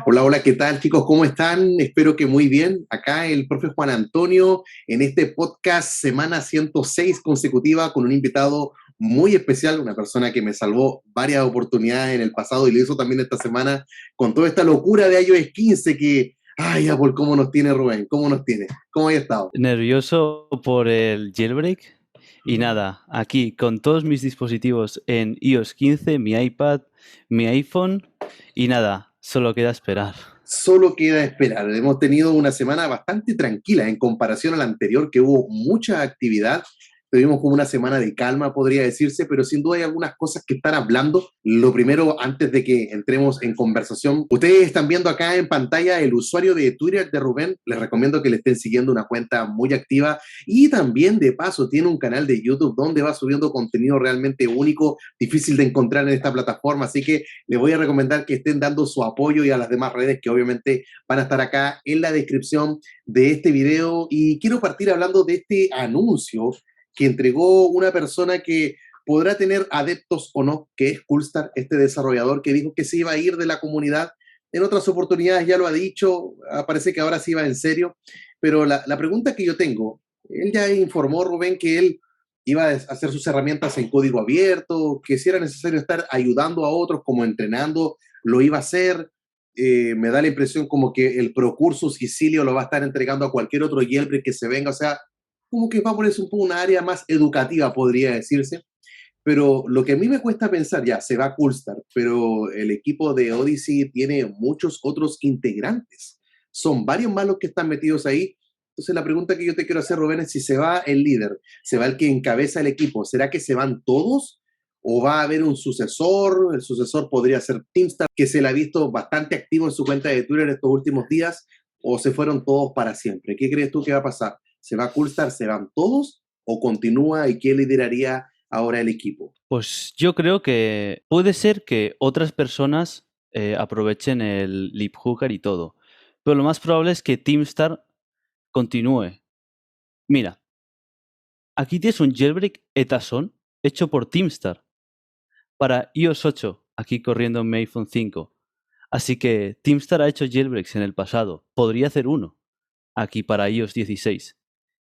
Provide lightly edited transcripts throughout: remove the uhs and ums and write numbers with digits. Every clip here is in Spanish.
Hola, hola, ¿qué tal chicos? ¿Cómo están? Espero que muy bien. Acá el profe Juan Antonio en este podcast semana 106 consecutiva con un invitado muy especial, una persona que me salvó varias oportunidades en el pasado y lo hizo también esta semana con toda esta locura de iOS 15 que, ay, Apple, ¿cómo nos tiene Rubén? ¿Cómo nos tiene? ¿Cómo ha estado? Nervioso por el jailbreak y nada, aquí con todos mis dispositivos en iOS 15, mi iPad, mi iPhone y nada, solo queda esperar. Solo queda esperar. Hemos tenido una semana bastante tranquila en comparación a la anterior, que hubo mucha actividad. Tuvimos como una semana de calma, podría decirse, pero sin duda hay algunas cosas que están hablando. Lo primero, antes de que entremos en conversación, ustedes están viendo acá en pantalla el usuario de Twitter de Rubén. Les recomiendo que le estén siguiendo, una cuenta muy activa y también de paso tiene un canal de YouTube donde va subiendo contenido realmente único, difícil de encontrar en esta plataforma. Así que les voy a recomendar que estén dando su apoyo y a las demás redes que obviamente van a estar acá en la descripción de este video. Y quiero partir hablando de este anuncio que entregó una persona que podrá tener adeptos o no, que es Coolstar, este desarrollador que dijo que se iba a ir de la comunidad. En otras oportunidades ya lo ha dicho, parece que ahora sí va en serio, pero la pregunta que yo tengo, él ya informó, Rubén, que él iba a hacer sus herramientas en código abierto, que si era necesario estar ayudando a otros como entrenando, lo iba a hacer. Me da la impresión como que el Procursus y Cilio lo va a estar entregando a cualquier otro jailbreak que se venga, o sea, como que va a ponerse un poco una área más educativa, podría decirse. Pero lo que a mí me cuesta pensar, ya, se va a Coolstar, pero el equipo de Odyssey tiene muchos otros integrantes. Son varios más los que están metidos ahí. Entonces la pregunta que yo te quiero hacer, Rubén, es si se va el líder, se va el que encabeza el equipo, ¿será que se van todos? ¿O va a haber un sucesor? El sucesor podría ser Teamstar, que se le ha visto bastante activo en su cuenta de Twitter estos últimos días, o se fueron todos para siempre. ¿Qué crees tú que va a pasar? ¿Se va a Coolstar? ¿Se van todos? ¿O continúa y quién lideraría ahora el equipo? Pues yo creo que puede ser que otras personas aprovechen el lip hooker y todo, pero lo más probable es que Teamstar continúe. Mira, aquí tienes un jailbreak Etason hecho por Teamstar para iOS 8, aquí corriendo en mi iPhone 5. Así que Teamstar ha hecho jailbreaks en el pasado. Podría hacer uno aquí para iOS 16,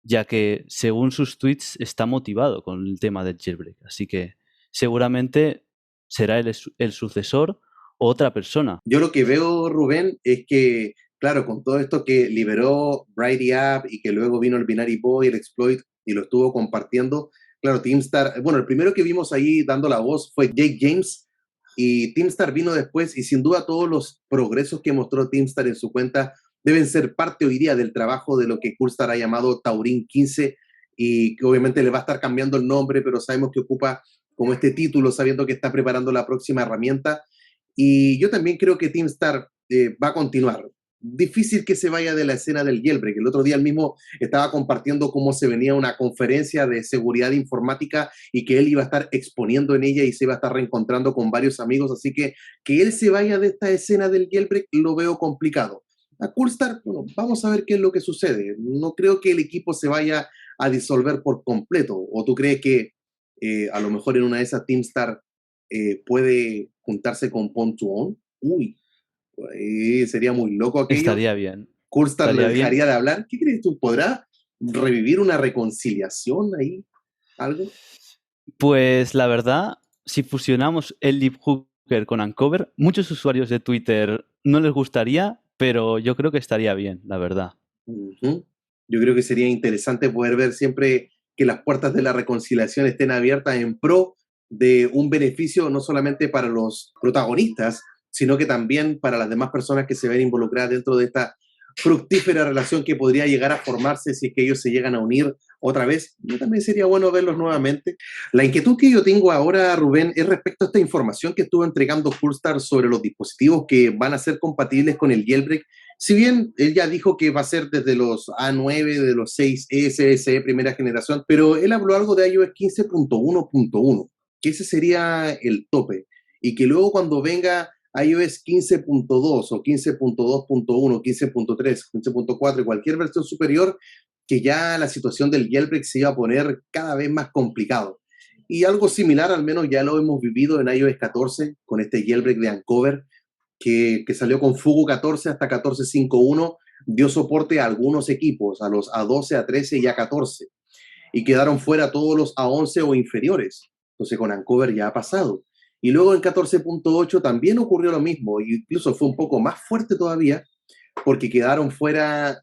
ya que según sus tweets está motivado con el tema del jailbreak. Así que seguramente será el sucesor o otra persona. Yo lo que veo, Rubén, es que, claro, con todo esto que liberó Brighty App y que luego vino el Binary Boy, el exploit, y lo estuvo compartiendo, claro, Teamstar, bueno, el primero que vimos ahí dando la voz fue Jake James, y Teamstar vino después, y sin duda todos los progresos que mostró Teamstar en su cuenta deben ser parte hoy día del trabajo de lo que Coolstar ha llamado Taurin 15, y que obviamente le va a estar cambiando el nombre, pero sabemos que ocupa como este título, sabiendo que está preparando la próxima herramienta. Y yo también creo que Teamstar va a continuar. Difícil que se vaya de la escena del jailbreak. El otro día él mismo estaba compartiendo cómo se venía una conferencia de seguridad informática y que él iba a estar exponiendo en ella y se iba a estar reencontrando con varios amigos. Así que él se vaya de esta escena del jailbreak lo veo complicado. A Coolstar, bueno, vamos a ver qué es lo que sucede. No creo que el equipo se vaya a disolver por completo. ¿O tú crees que a lo mejor en una de esas Teamstar puede juntarse con Pontuón? Uy, sería muy loco aquello. Estaría bien. Coolstar le Estaría bien. dejaría de hablar. ¿Qué crees tú? ¿Podrá revivir una reconciliación ahí? ¿Algo? Pues la verdad, si fusionamos el lip hooker con Uncover, muchos usuarios de Twitter no les gustaría, pero yo creo que estaría bien, la verdad. Ujú. Yo creo que sería interesante poder ver siempre que las puertas de la reconciliación estén abiertas en pro de un beneficio no solamente para los protagonistas, sino que también para las demás personas que se ven involucradas dentro de esta fructífera relación que podría llegar a formarse si es que ellos se llegan a unir otra vez. Yo también sería bueno verlos nuevamente. La inquietud que yo tengo ahora, Rubén, es respecto a esta información que estuvo entregando Fullstar sobre los dispositivos que van a ser compatibles con el jailbreak. Si bien él ya dijo que va a ser desde los A9, de los 6S, SE primera generación, pero él habló algo de iOS 15.1.1, que ese sería el tope, y que luego cuando venga iOS 15.2 o 15.2.1, 15.3, 15.4 y cualquier versión superior, que ya la situación del jailbreak se iba a poner cada vez más complicado. Y algo similar, al menos ya lo hemos vivido en iOS 14 con este jailbreak de Uncover, que salió con Fugu 14 hasta 14.5.1, dio soporte a algunos equipos, a los A12, A13 y A14, y quedaron fuera todos los A11 o inferiores. Entonces con Ancover ya ha pasado. Y luego en 14.8 también ocurrió lo mismo, e incluso fue un poco más fuerte todavía, porque quedaron fuera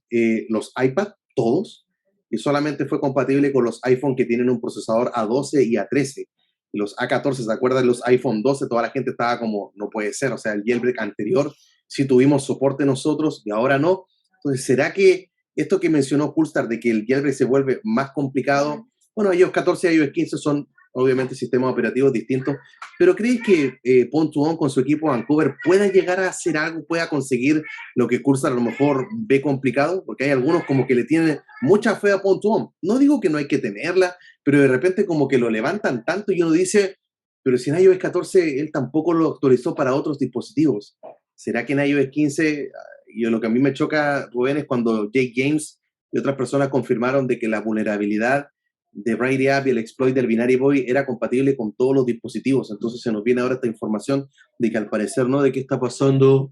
los iPad, todos, y solamente fue compatible con los iPhone que tienen un procesador A12 y A13. Y los A14, ¿se acuerdan? Los iPhone 12, toda la gente estaba como, no puede ser, o sea, el jailbreak anterior sí tuvimos soporte nosotros y ahora no. Entonces, ¿será que esto que mencionó Coolstar de que el jailbreak se vuelve más complicado? Bueno, iOS 14 y iOS 15 son obviamente sistemas operativos distintos, pero ¿crees que Pon2On con su equipo Vancouver pueda llegar a hacer algo, pueda conseguir lo que Cursor a lo mejor ve complicado? Porque hay algunos como que le tienen mucha fe a Pon2On. No digo que no hay que tenerla, pero de repente como que lo levantan tanto y uno dice, pero si en iOS 14 él tampoco lo actualizó para otros dispositivos. ¿Será que en iOS 15, y lo que a mí me choca, Rubén, es cuando Jake James y otras personas confirmaron de que la vulnerabilidad de Brady App y el exploit del Binary Boy era compatible con todos los dispositivos? Entonces se nos viene ahora esta información de que al parecer no, de qué está pasando.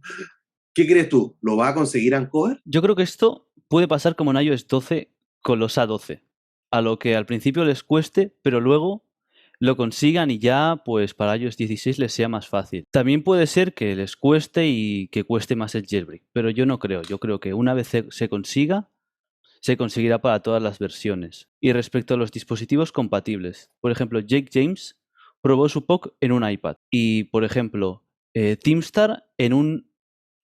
¿Qué crees tú? ¿Lo va a conseguir Ancover? Yo creo que esto puede pasar como en iOS 12 con los A12. A lo que al principio les cueste, pero luego lo consigan y ya pues para iOS 16 les sea más fácil. También puede ser que les cueste y que cueste más el jailbreak, pero yo no creo. Yo creo que una vez se consiga, se conseguirá para todas las versiones. Y respecto a los dispositivos compatibles, por ejemplo, Jake James probó su POC en un iPad y, por ejemplo, Teamstar en un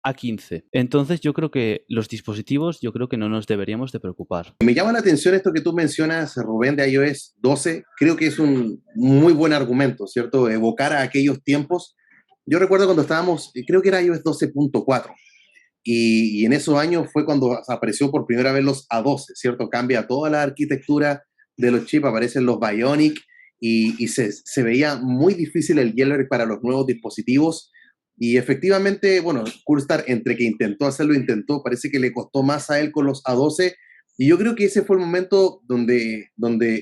A15. Entonces yo creo que los dispositivos, yo creo que no nos deberíamos de preocupar. Me llama la atención esto que tú mencionas, Rubén, de iOS 12. Creo que es un muy buen argumento, ¿cierto? Evocar a aquellos tiempos. Yo recuerdo cuando estábamos, creo que era iOS 12.4, y en esos años fue cuando apareció por primera vez los A12, ¿cierto? Cambia toda la arquitectura de los chips, aparecen los Bionic y se veía muy difícil el jailbreak para los nuevos dispositivos. Y efectivamente, bueno, Coolstar entre que intentó hacerlo, intentó, parece que le costó más a él con los A12. Y yo creo que ese fue el momento donde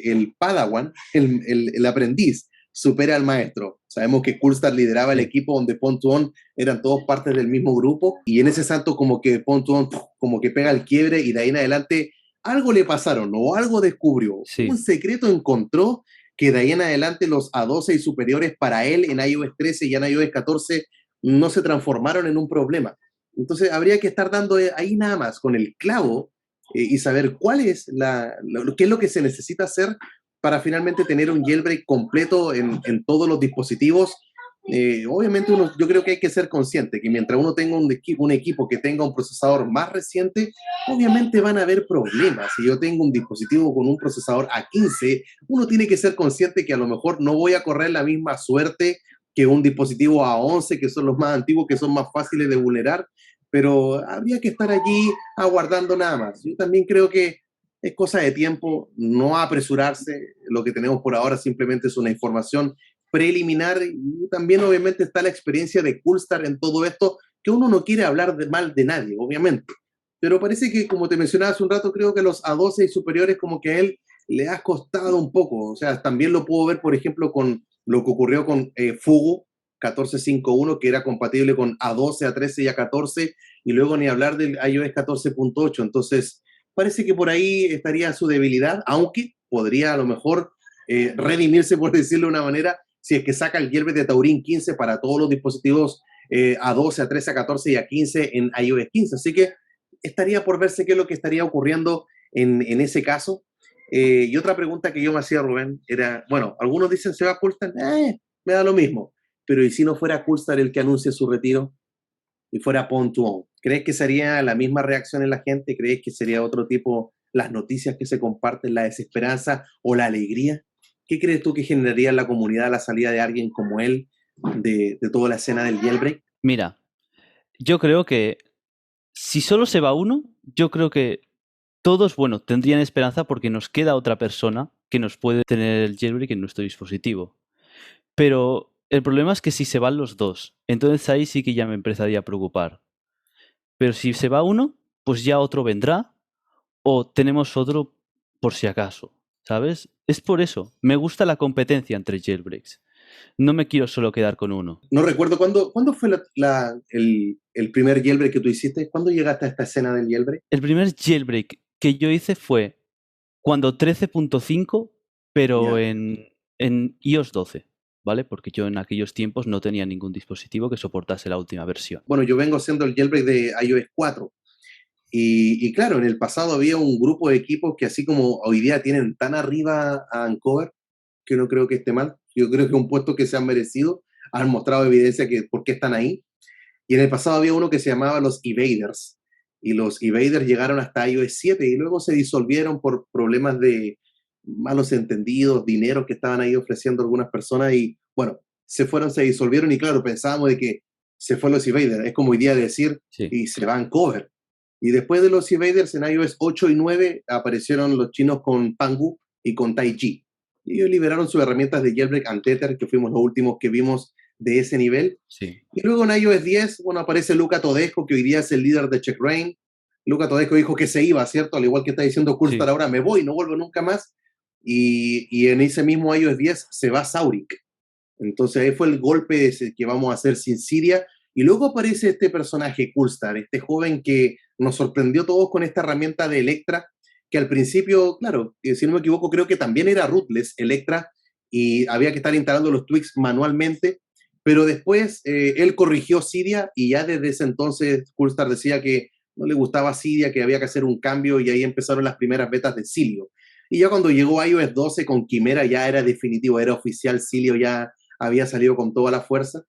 el Padawan, el aprendiz, supera al maestro. Sabemos que Coolstar lideraba el Sí. equipo donde Pon2On eran todos partes del mismo grupo, y en ese salto como que Pon2On como que pega el quiebre y de ahí en adelante algo le pasaron o algo descubrió, Sí. un secreto encontró, que de ahí en adelante los A12 y superiores para él en iOS 13 y en iOS 14 no se transformaron en un problema. Entonces habría que estar dando ahí nada más con el clavo y saber cuál es qué es lo que se necesita hacer para finalmente tener un jailbreak completo en todos los dispositivos. Obviamente yo creo que hay que ser consciente que mientras uno tenga un equipo que tenga un procesador más reciente, obviamente van a haber problemas. Si yo tengo un dispositivo con un procesador A15, uno tiene que ser consciente que a lo mejor no voy a correr la misma suerte que un dispositivo A11, que son los más antiguos, que son más fáciles de vulnerar, pero habría que estar allí aguardando nada más. Yo también creo que es cosa de tiempo, no apresurarse. Lo que tenemos por ahora simplemente es una información preliminar, y también obviamente está la experiencia de Coolstar en todo esto, que uno no quiere hablar mal de nadie, obviamente. Pero parece que, como te mencionaba hace un rato, creo que los A12 y superiores como que a él le ha costado un poco. O sea, también lo puedo ver, por ejemplo, con lo que ocurrió con Fugu 14.5.1, que era compatible con A12, A13 y A14, y luego ni hablar del iOS 14.8. Entonces, parece que por ahí estaría su debilidad, aunque podría a lo mejor redimirse, por decirlo de una manera, si es que saca el jailbreak de Taurin 15 para todos los dispositivos A12, A13, A14 y A15 en iOS 15. Así que estaría por verse qué es lo que estaría ocurriendo en ese caso. Y otra pregunta que yo me hacía, Rubén, era, bueno, algunos dicen se va a Coolstar, me da lo mismo, pero ¿y si no fuera Coolstar el que anuncie su retiro y fuera Pon2On? ¿Crees que sería la misma reacción en la gente? ¿Crees que sería otro tipo las noticias que se comparten, la desesperanza o la alegría? ¿Qué crees tú que generaría en la comunidad la salida de alguien como él de toda la escena del jailbreak? Mira, yo creo que si solo se va uno, yo creo que todos, bueno, tendrían esperanza porque nos queda otra persona que nos puede tener el jailbreak en nuestro dispositivo. Pero el problema es que si se van los dos, entonces ahí sí que ya me empezaría a preocupar. Pero si se va uno, pues ya otro vendrá o tenemos otro por si acaso, ¿sabes? Es por eso. Me gusta la competencia entre jailbreaks. No me quiero solo quedar con uno. No recuerdo cuándo fue el primer jailbreak que tú hiciste. ¿Cuándo llegaste a esta escena del jailbreak? El primer jailbreak que yo hice fue cuando 13.5, pero Ya. en iOS 12, ¿vale? Porque yo en aquellos tiempos no tenía ningún dispositivo que soportase la última versión. Bueno, yo vengo haciendo el jailbreak de iOS 4. Y claro, en el pasado había un grupo de equipos que así como hoy día tienen tan arriba a Uncover, que no creo que esté mal. Yo creo que es un puesto que se han merecido. Han mostrado evidencia que por qué están ahí. Y en el pasado había uno que se llamaba los Evaders. Y los Evaders llegaron hasta iOS 7 y luego se disolvieron por problemas de malos entendidos, dinero que estaban ahí ofreciendo algunas personas. Y bueno, se disolvieron. Y claro, pensábamos de que se fue los Evaders. Es como hoy día decir, Sí, y se van cover. Y después de los Evaders en iOS 8 y 9 aparecieron los chinos con Pangu y con Taiji. Y ellos liberaron sus herramientas de jailbreak and Tether, que fuimos los últimos que vimos de ese nivel. sí, Y luego en iOS 10, bueno, aparece Luca Todesco, que hoy día es el líder de CheckRain. Luca Todesco dijo que se iba, ¿cierto? Al igual que está diciendo Coolstar sí. ahora, me voy, no vuelvo nunca más. Y en ese mismo iOS 10 se va Saurik. Entonces ahí fue el golpe ese que vamos a hacer sin Siria. Y luego aparece este personaje, Coolstar, este joven que nos sorprendió a todos con esta herramienta de Electra, que al principio, claro, si no me equivoco, creo que también era rootless Electra y había que estar instalando los tweaks manualmente, pero después él corrigió Cydia y ya desde ese entonces Coolstar decía que no le gustaba Cydia, que había que hacer un cambio y ahí empezaron las primeras betas de Cilio. Y ya cuando llegó iOS 12 con Quimera ya era definitivo, era oficial, Cilio ya había salido con toda la fuerza.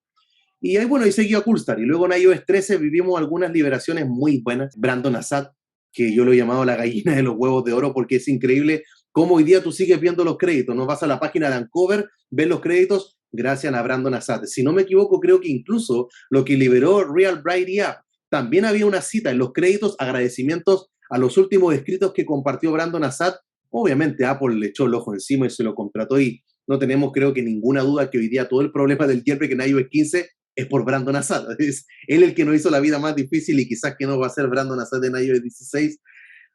Y ahí, bueno, ahí seguía Coolstar. Y luego en iOS 13 vivimos algunas liberaciones muy buenas. Brandon Assad, que yo lo he llamado la gallina de los huevos de oro, porque es increíble cómo hoy día tú sigues viendo los créditos. No vas a la página de Uncover, ves los créditos, gracias a Brandon Assad. Si no me equivoco, creo que incluso lo que liberó Real Brighty App, también había una cita en los créditos, agradecimientos a los últimos escritos que compartió Brandon Assad. Obviamente Apple le echó el ojo encima y se lo contrató y no tenemos creo que ninguna duda que hoy día todo el problema del jailbreak en iOS 15 es por Brandon Assad. Es él el que nos hizo la vida más difícil y quizás que no va a ser Brandon Assad en iOS 16.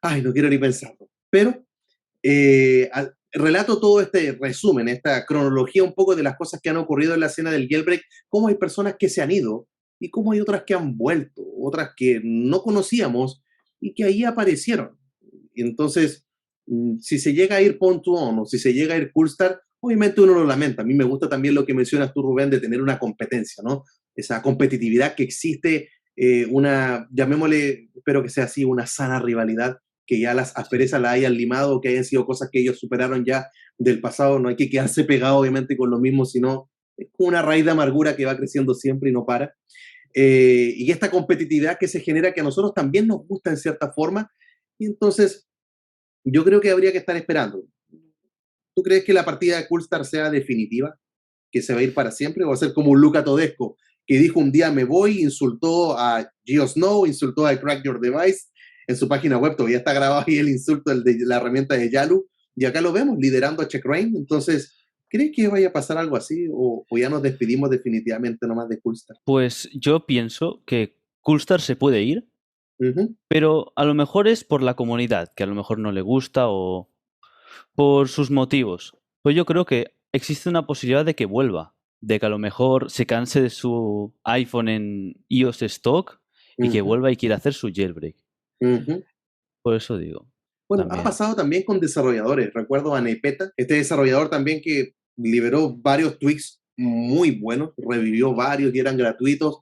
Ay, no quiero ni pensarlo. Pero relato todo este resumen, esta cronología un poco de las cosas que han ocurrido en la escena del jailbreak, cómo hay personas que se han ido y cómo hay otras que han vuelto, otras que no conocíamos y que ahí aparecieron. Entonces, si se llega a ir Pon2On o si se llega a ir Coolstar, obviamente uno lo lamenta. A mí me gusta también lo que mencionas tú, Rubén, de tener una competencia, ¿no? Esa competitividad que existe, una, llamémosle, espero que sea así, una sana rivalidad, que ya las asperezas la hayan limado, que hayan sido cosas que ellos superaron ya del pasado. No hay que quedarse pegado, obviamente, con lo mismo, sino es una raíz de amargura que va creciendo siempre y no para. Y esta competitividad que se genera, que a nosotros también nos gusta en cierta forma, y entonces yo creo que habría que estar esperando. ¿Tú crees que la partida de Coolstar sea definitiva? ¿Que se va a ir para siempre? ¿O va a ser como un Luca Todesco, que dijo un día me voy, insultó a GeoSnow, insultó a Crack Your Device en su página web? Todavía está grabado ahí el insulto de la herramienta de Yalu. Y acá lo vemos, liderando a CheckRain. Entonces, ¿crees que vaya a pasar algo así? ¿O ya nos despedimos definitivamente nomás de Coolstar? Pues yo pienso que Coolstar se puede ir, Ujú, pero a lo mejor es por la comunidad, que a lo mejor no le gusta o por sus motivos. Pues yo creo que existe una posibilidad de que vuelva, de que a lo mejor se canse de su iPhone en iOS stock y que ujú, vuelva y quiera hacer su jailbreak. ujú. Por eso digo, Bueno, ha también. pasado también con desarrolladores. Recuerdo a Nepeta, este desarrollador también que liberó varios tweaks muy buenos, revivió varios y eran gratuitos.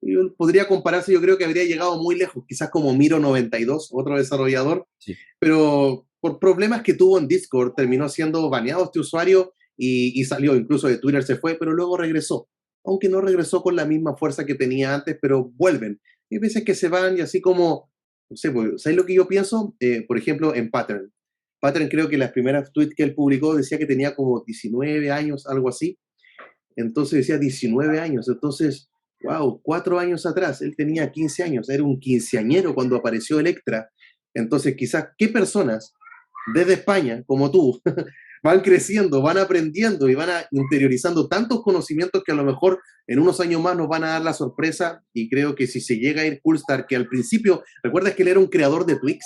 Y podría compararse, yo creo que habría llegado muy lejos, quizás como Miro92, otro desarrollador, Sí. pero por problemas que tuvo en Discord terminó siendo baneado este usuario y salió, incluso de Twitter se fue, pero luego regresó. Aunque no regresó con la misma fuerza que tenía antes, pero vuelven. Hay veces que se van y así como no sé, pues, ¿sabes lo que yo pienso? Por ejemplo, en Pattern. Pattern creo que las primeras tweets que él publicó decía que tenía como 19 años, algo así. Entonces decía 19 años. Entonces, wow, 4 años atrás, él tenía 15 años. Era un quinceañero cuando apareció Electra. Entonces, quizás, ¿qué personas desde España, como tú, van creciendo, van aprendiendo y van interiorizando tantos conocimientos que a lo mejor en unos años más nos van a dar la sorpresa? Y creo que si se llega a ir Coolstar, que al principio, recuerdas que él era un creador de Twix,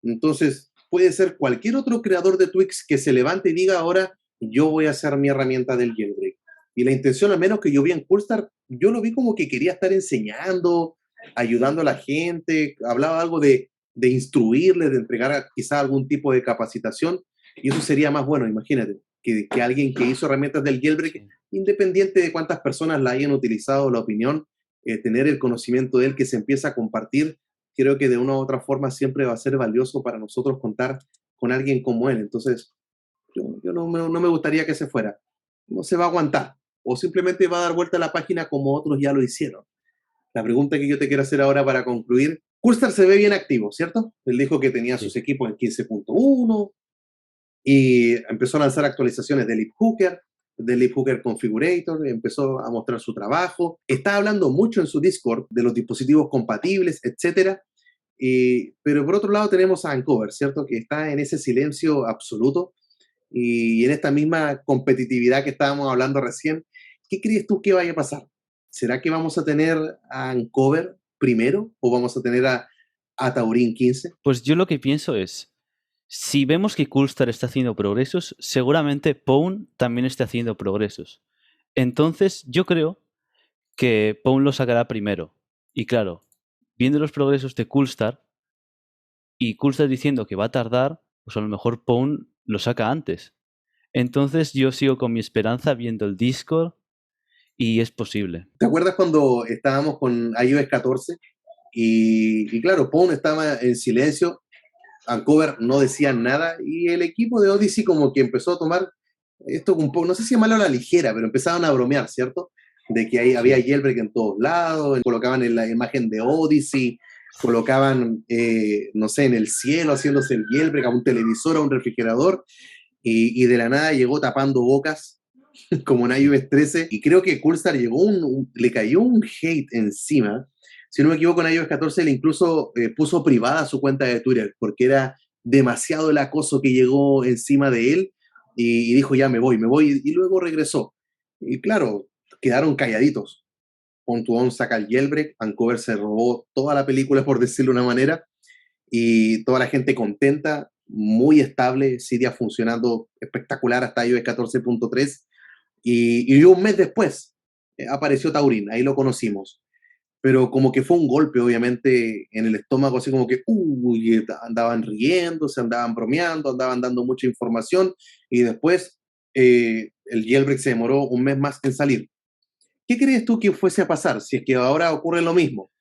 entonces puede ser cualquier otro creador de Twix que se levante y diga ahora yo voy a hacer mi herramienta del jailbreak. Y la intención, al menos que yo vi en Coolstar, yo lo vi como que quería estar enseñando, ayudando a la gente, hablaba algo de instruirles, de entregar quizás algún tipo de capacitación, y eso sería más bueno, imagínate, que alguien que hizo herramientas del jailbreak, Sí. independiente de cuántas personas la hayan utilizado, la opinión, tener el conocimiento de él que se empieza a compartir, creo que de una u otra forma siempre va a ser valioso para nosotros contar con alguien como él. Entonces, yo no me gustaría que se fuera. No se va a aguantar. O simplemente va a dar vuelta a la página como otros ya lo hicieron. La pregunta que yo te quiero hacer ahora para concluir. Coolstar se ve bien activo, ¿cierto? Él dijo que tenía sus Sí. equipos en 15.1 y empezó a lanzar actualizaciones de Leap Hooker Configurator, empezó a mostrar su trabajo. Está hablando mucho en su Discord de los dispositivos compatibles, etcétera. Pero por otro lado tenemos a Uncover, ¿cierto? Que está en ese silencio absoluto y en esta misma competitividad que estábamos hablando recién. ¿Qué crees tú que vaya a pasar? ¿Será que vamos a tener a Uncover primero o vamos a tener a Taurin 15? Pues yo lo que pienso es, si vemos que Coolstar está haciendo progresos, seguramente Pwn también está haciendo progresos. Entonces, yo creo que Pwn lo sacará primero. Y claro, viendo los progresos de Coolstar y Coolstar diciendo que va a tardar, pues a lo mejor Pwn lo saca antes. Entonces yo sigo con mi esperanza viendo el Discord y es posible. ¿Te acuerdas cuando estábamos con iOS 14? Y claro, Pwn estaba en silencio, Uncover no decía nada y el equipo de Odyssey como que empezó a tomar esto un poco, no sé si llamarlo a la ligera, pero empezaron a bromear, ¿cierto? De que ahí había Sí. jailbreak en todos lados, colocaban en la imagen de Odyssey, colocaban, no sé, en el cielo haciéndose el jailbreak, a un televisor, a un refrigerador, y de la nada llegó tapando bocas, como en iOS 13, y creo que Coolstar llegó le cayó un hate encima. Si no me equivoco, en iOS 14 le incluso puso privada su cuenta de Twitter, porque era demasiado el acoso que llegó encima de él, y dijo, ya me voy, y luego regresó. Y claro, quedaron calladitos. On saca el jailbreak, Uncover se robó toda la película, por decirlo de una manera, y toda la gente contenta, muy estable, Cydia funcionando espectacular hasta iOS 14.3, y un mes después apareció Taurin, ahí lo conocimos. Pero como que fue un golpe, obviamente, en el estómago, así como que, uy, andaban riendo, se andaban bromeando, andaban dando mucha información, y después el jailbreak se demoró un mes más en salir. ¿Qué crees tú que fuese a pasar si es que ahora ocurre lo mismo?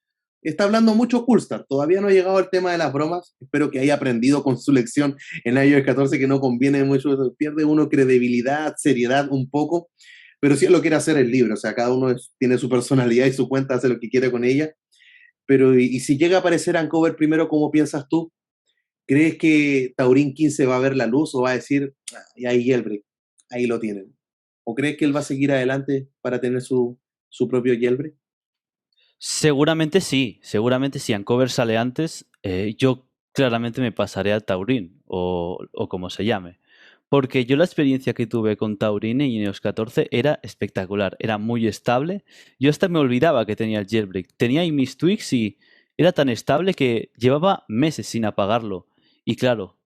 Está hablando mucho Coolstar, todavía no ha llegado al tema de las bromas, espero que haya aprendido con su lección en iOS 14 que no conviene mucho, pierde uno credibilidad, seriedad un poco, pero si él lo quiere hacer es libre, o sea, cada uno tiene su personalidad y su cuenta, hace lo que quiere con ella, pero y si llega a aparecer Uncover primero, ¿cómo piensas tú? ¿Crees que Taurin 15 va a ver la luz o va a decir, "Ah, y ahí jailbreak, ahí lo tienen"? ¿O crees que él va a seguir adelante para tener su propio jailbreak? Seguramente si Uncover sale antes, yo claramente me pasaré a Taurin o como se llame. Porque yo la experiencia que tuve con Taurin en iOS 14 era espectacular, era muy estable. Yo hasta me olvidaba que tenía el jailbreak. Tenía ahí mis tweaks y era tan estable que llevaba meses sin apagarlo. Y claro,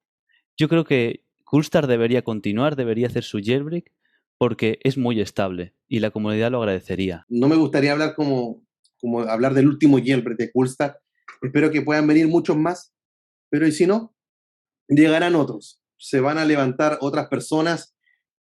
yo creo que Coolstar debería continuar, debería hacer su jailbreak porque es muy estable y la comunidad lo agradecería. No me gustaría hablar como hablar del último jailbreak de Coolstar. Espero que puedan venir muchos más, pero y si no, llegarán otros. Se van a levantar otras personas.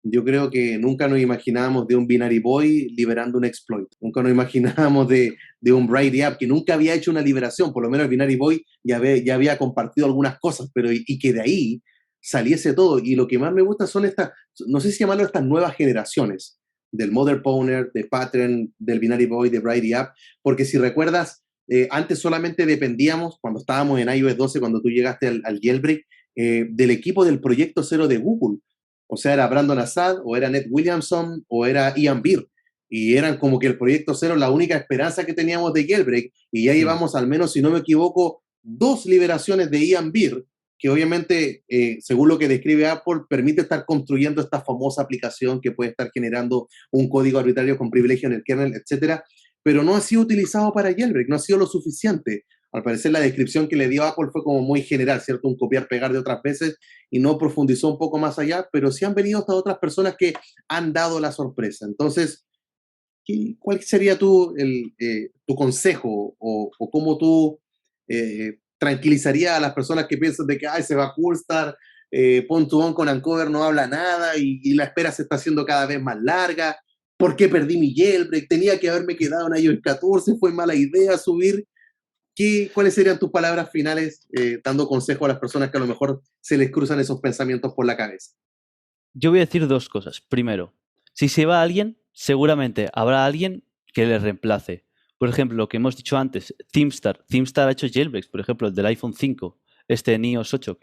Yo creo que nunca nos imaginábamos de un Binary Boy liberando un exploit. Nunca nos imaginábamos de un Brady App que nunca había hecho una liberación. Por lo menos el Binary Boy ya había compartido algunas cosas, pero y que de ahí saliese todo. Y lo que más me gusta son estas, no sé si llamarlo estas nuevas generaciones, del Mother Pwner, de Pattern, del Binary Boy, de Brady App, porque si recuerdas, antes solamente dependíamos, cuando estábamos en iOS 12, cuando tú llegaste al jailbreak, del equipo del proyecto cero de Google. O sea, era Brandon Assad, o era Ned Williamson, o era Ian Beer. Y eran como que el proyecto cero, la única esperanza que teníamos de jailbreak. Y ya Hmm. llevamos, al menos, si no me equivoco, 2 liberaciones de Ian Beer, que obviamente, según lo que describe Apple, permite estar construyendo esta famosa aplicación que puede estar generando un código arbitrario con privilegio en el kernel, etcétera, pero no ha sido utilizado para jailbreak, no ha sido lo suficiente. Al parecer la descripción que le dio Apple fue como muy general, ¿cierto? Un copiar-pegar de otras veces y no profundizó un poco más allá, pero sí han venido hasta otras personas que han dado la sorpresa. Entonces, ¿Cuál sería tu consejo o cómo tú tranquilizarías a las personas que piensan de que ay, se va a Coolstar, Pon2On con Ancover no habla nada y la espera se está haciendo cada vez más larga? ¿Por qué perdí mi jailbreak? Tenía que haberme quedado en iOS 14, fue mala idea subir. ¿Cuáles serían tus palabras finales dando consejo a las personas que a lo mejor se les cruzan esos pensamientos por la cabeza? Yo voy a decir dos cosas. Primero, si se va alguien, seguramente habrá alguien que le reemplace. Por ejemplo, lo que hemos dicho antes, ThemeStar. ThemeStar ha hecho jailbreaks, por ejemplo, el del iPhone 5, este en iOS 8,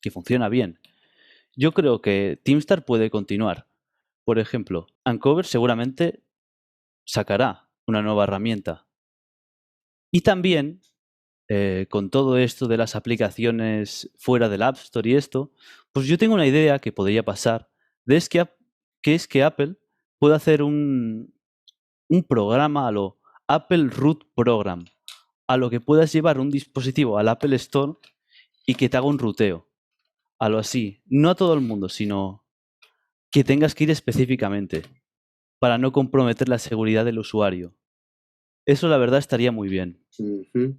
que funciona bien. Yo creo que ThemeStar puede continuar. Por ejemplo, Uncover seguramente sacará una nueva herramienta. Y también, con todo esto de las aplicaciones fuera del App Store y esto, pues yo tengo una idea que podría pasar, de es que es que Apple puede hacer un programa a lo Apple Root Program, a lo que puedas llevar un dispositivo al Apple Store y que te haga un ruteo, a lo así. No a todo el mundo, sino que tengas que ir específicamente para no comprometer la seguridad del usuario. Eso la verdad estaría muy bien. Ujú.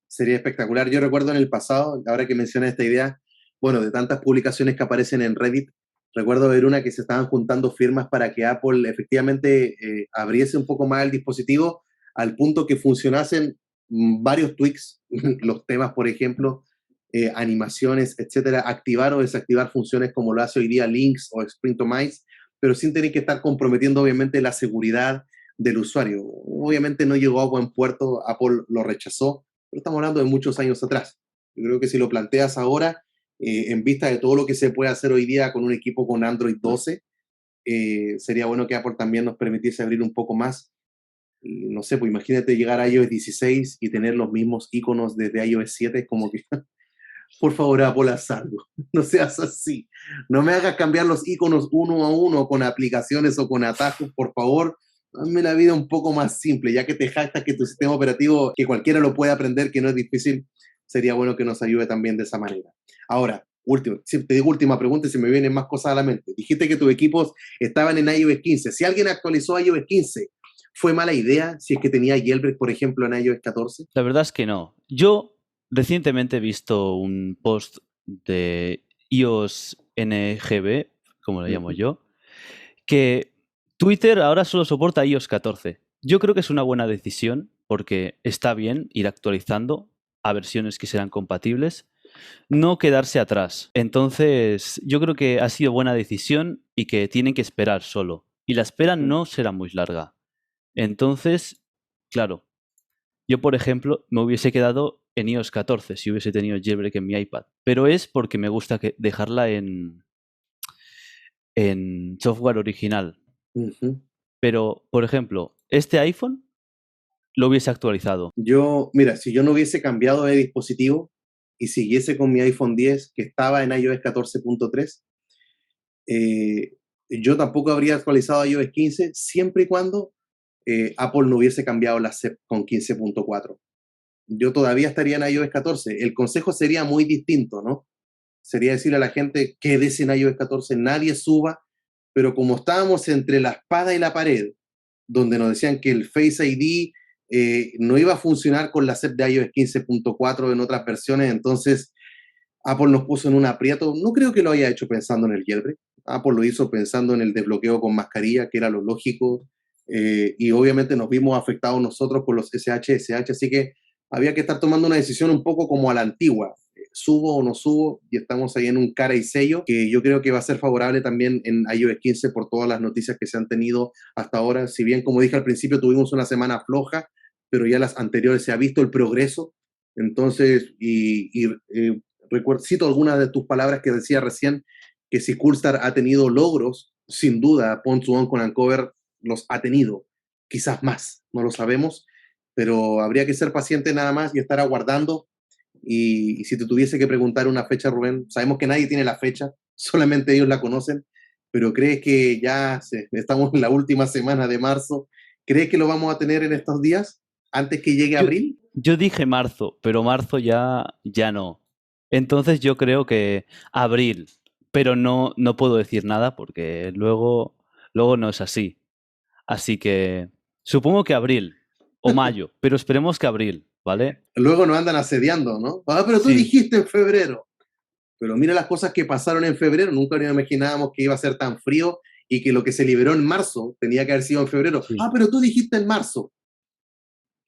Sería espectacular. Yo recuerdo en el pasado, ahora que mencioné esta idea, bueno, de tantas publicaciones que aparecen en Reddit, recuerdo ver una que se estaban juntando firmas para que Apple efectivamente abriese un poco más el dispositivo al punto que funcionasen varios tweaks, los temas, por ejemplo, animaciones, etcétera, activar o desactivar funciones como lo hace hoy día Links o Sprintomize, pero sin tener que estar comprometiendo obviamente la seguridad del usuario. Obviamente no llegó a buen puerto, Apple lo rechazó, pero estamos hablando de muchos años atrás. Yo creo que si lo planteas ahora, en vista de todo lo que se puede hacer hoy día con un equipo con Android 12, sería bueno que Apple también nos permitiese abrir un poco más. Y no sé, pues imagínate llegar a iOS 16 y tener los mismos iconos desde iOS 7, es como que, por favor, Apple, haz algo. No seas así. No me hagas cambiar los iconos uno a uno con aplicaciones o con atajos, por favor. Hazme la vida un poco más simple, ya que te jactas que tu sistema operativo, que cualquiera lo puede aprender, que no es difícil, sería bueno que nos ayude también de esa manera. Ahora, último, si te digo última pregunta y se me vienen más cosas a la mente. Dijiste que tus equipos estaban en iOS 15. Si alguien actualizó a iOS 15, ¿fue mala idea si es que tenía jailbreak, por ejemplo, en iOS 14? La verdad es que no. Yo recientemente he visto un post de iOS NGB, como lo llamo Ujú. yo, que Twitter ahora solo soporta iOS 14. Yo creo que es una buena decisión porque está bien ir actualizando a versiones que serán compatibles, no quedarse atrás. Entonces, yo creo que ha sido buena decisión y que tienen que esperar solo. Y la espera no será muy larga. Entonces, claro, yo, por ejemplo, me hubiese quedado en iOS 14 si hubiese tenido jailbreak en mi iPad. Pero es porque me gusta dejarla en software original. Ujú. Pero, por ejemplo, este iPhone lo hubiese actualizado. Yo, mira, si yo no hubiese cambiado de dispositivo y siguiese con mi iPhone 10 que estaba en iOS 14.3, eh, yo tampoco habría actualizado a iOS 15 siempre y cuando Apple no hubiese cambiado la SEP con 15.4. Yo todavía estaría en iOS 14. El consejo sería muy distinto, ¿no? Sería decirle a la gente, quédese en iOS 14, nadie suba, pero como estábamos entre la espada y la pared, donde nos decían que el Face ID no iba a funcionar con la SEP de iOS 15.4 en otras versiones, entonces Apple nos puso en un aprieto. No creo que lo haya hecho pensando en el jailbreak. Apple lo hizo pensando en el desbloqueo con mascarilla, que era lo lógico, y obviamente nos vimos afectados nosotros por los SH, así que había que estar tomando una decisión un poco como a la antigua. ¿Subo o no subo? Y estamos ahí en un cara y sello que yo creo que va a ser favorable también en iOS 15 por todas las noticias que se han tenido hasta ahora. Si bien, como dije al principio, tuvimos una semana floja, pero ya las anteriores se ha visto el progreso. Entonces, cito algunas de tus palabras que decía recién, que si Coolstar ha tenido logros, sin duda, Pon2On con Uncover los ha tenido, quizás más, no lo sabemos, pero habría que ser paciente nada más y estar aguardando. Y si te tuviese que preguntar una fecha, Rubén, sabemos que nadie tiene la fecha, solamente ellos la conocen, pero ¿crees que estamos en la última semana de marzo? ¿Crees que lo vamos a tener en estos días, antes que llegue Yo, abril? yo dije marzo, pero marzo ya no. Entonces yo creo que abril, pero no puedo decir nada porque luego no es así. Así que Supongo que abril o mayo, pero esperemos que abril, ¿vale? Luego nos andan asediando, ¿no? Ah, pero tú Sí, dijiste en febrero. Pero mira las cosas que pasaron en febrero. Nunca nos imaginábamos que iba a ser tan frío y que lo que se liberó en marzo tenía que haber sido en febrero. sí, Ah, pero tú dijiste en marzo.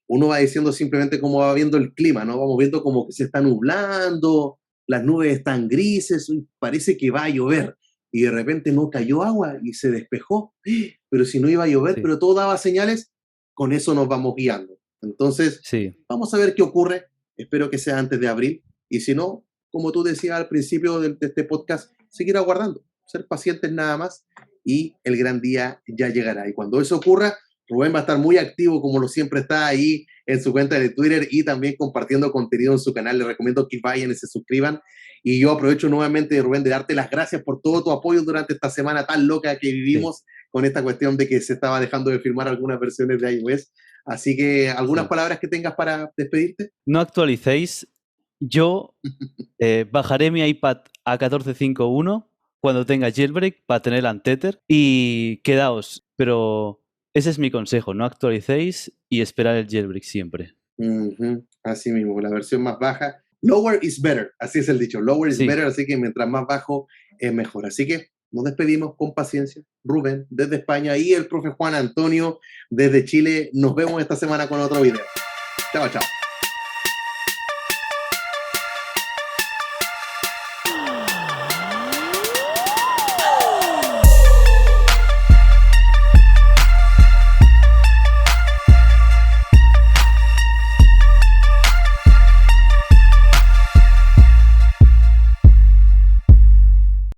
Uno va diciendo simplemente cómo va viendo el clima, ¿no? Vamos viendo como que se está nublando, las nubes están grises, y parece que va a llover. Y de repente no cayó agua y se despejó. Pero si no iba a llover, sí, pero todo daba señales, con eso nos vamos guiando. Entonces, sí, vamos a ver qué ocurre. Espero que sea antes de abril. Y si no, como tú decías al principio de este podcast, seguir aguardando, ser pacientes nada más y el gran día ya llegará. Y cuando eso ocurra, Rubén va a estar muy activo, como lo siempre está ahí en su cuenta de Twitter y también compartiendo contenido en su canal. Les recomiendo que vayan y se suscriban. Y yo aprovecho nuevamente, Rubén, de darte las gracias por todo tu apoyo durante esta semana tan loca que sí, vivimos con esta cuestión de que se estaba dejando de firmar algunas versiones de iOS. Así que, ¿algunas sí. palabras que tengas para despedirte? No actualicéis. Yo bajaré mi iPad a 14.5.1 cuando tenga jailbreak para tener Untether y quedaos. Pero ese es mi consejo, no actualicéis y esperar el jailbreak siempre. Así mismo, la versión más baja. Lower is better, así es el dicho. Lower is Sí, better, así que mientras más bajo es mejor. Así que nos despedimos con paciencia. Rubén, desde España, y el profe Juan Antonio, desde Chile. Nos vemos esta semana con otro video. Chao, chao.